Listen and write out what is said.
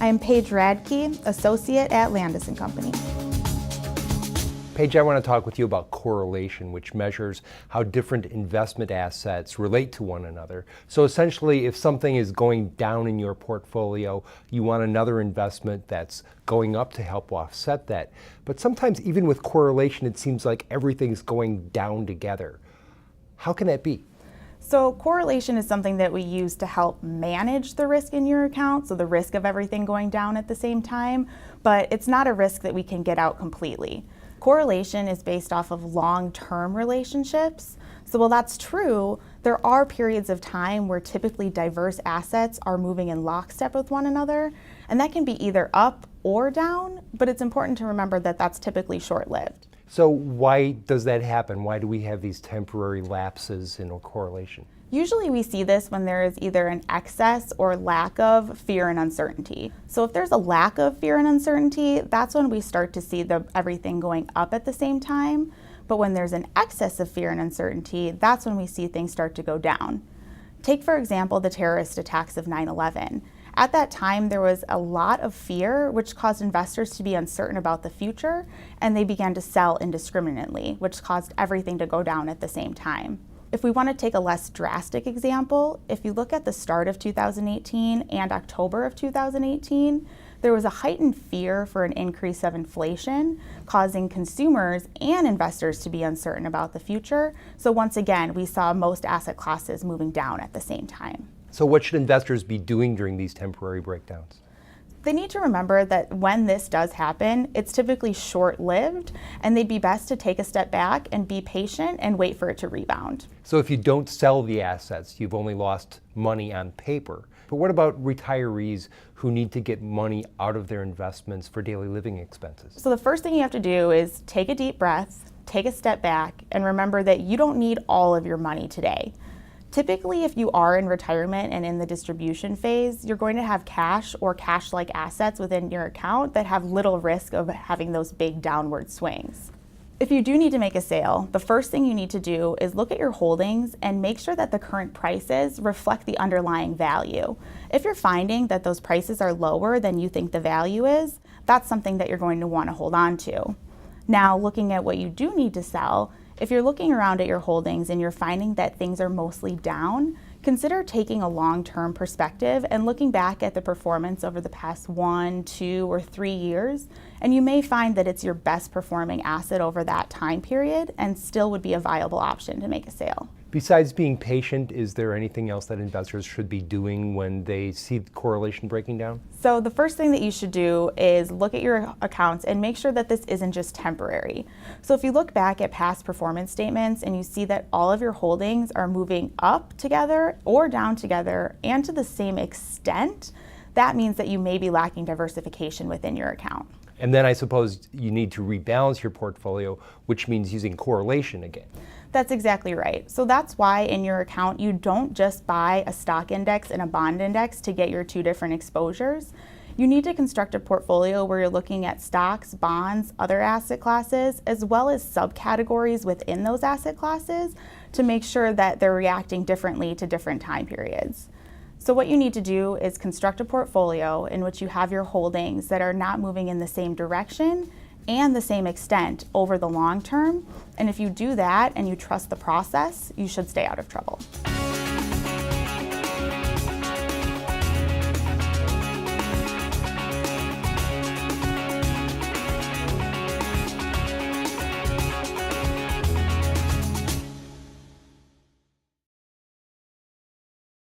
I'm Paige Radke, Associate at Landaas Company. Paige, I want to talk with you about correlation, which measures how different investment assets relate to one another. So essentially, if something is going down in your portfolio, you want another investment that's going up to help offset that. But sometimes even with correlation, it seems like everything's going down together. How can that be? So correlation is something that we use to help manage the risk in your account, so the risk of everything going down at the same time, but it's not a risk that we can get out completely. Correlation is based off of long-term relationships. So while that's true, there are periods of time where typically diverse assets are moving in lockstep with one another, and that can be either up or down, but it's important to remember that that's typically short-lived. So why does that happen? Why do we have these temporary lapses in correlation? Usually we see this when there is either an excess or lack of fear and uncertainty. So if there's a lack of fear and uncertainty, that's when we start to see everything going up at the same time. But when there's an excess of fear and uncertainty, that's when we see things start to go down. Take, for example, the terrorist attacks of 9/11. At that time, there was a lot of fear, which caused investors to be uncertain about the future, and they began to sell indiscriminately, which caused everything to go down at the same time. If we want to take a less drastic example, if you look at the start of 2018 and October of 2018, there was a heightened fear for an increase of inflation, causing consumers and investors to be uncertain about the future. So once again, we saw most asset classes moving down at the same time. So what should investors be doing during these temporary breakdowns? They need to remember that when this does happen, it's typically short-lived, and they'd be best to take a step back and be patient and wait for it to rebound. So if you don't sell the assets, you've only lost money on paper. But what about retirees who need to get money out of their investments for daily living expenses? So the first thing you have to do is take a deep breath, take a step back, and remember that you don't need all of your money today. Typically, if you are in retirement and in the distribution phase, you're going to have cash or cash-like assets within your account that have little risk of having those big downward swings. If you do need to make a sale, the first thing you need to do is look at your holdings and make sure that the current prices reflect the underlying value. If you're finding that those prices are lower than you think the value is, that's something that you're going to want to hold on to. Now, looking at what you do need to sell, if you're looking around at your holdings and you're finding that things are mostly down, consider taking a long-term perspective and looking back at the performance over the past 1, 2, or 3 years, and you may find that it's your best performing asset over that time period and still would be a viable option to make a sale. Besides being patient, is there anything else that investors should be doing when they see correlation breaking down? So the first thing that you should do is look at your accounts and make sure that this isn't just temporary. So if you look back at past performance statements and you see that all of your holdings are moving up together or down together and to the same extent, that means that you may be lacking diversification within your account. And then I suppose you need to rebalance your portfolio, which means using correlation again. That's exactly right. So that's why in your account you don't just buy a stock index and a bond index to get your two different exposures. You need to construct a portfolio where you're looking at stocks, bonds, other asset classes, as well as subcategories within those asset classes to make sure that they're reacting differently to different time periods. So what you need to do is construct a portfolio in which you have your holdings that are not moving in the same direction and the same extent over the long term. And if you do that and you trust the process, you should stay out of trouble.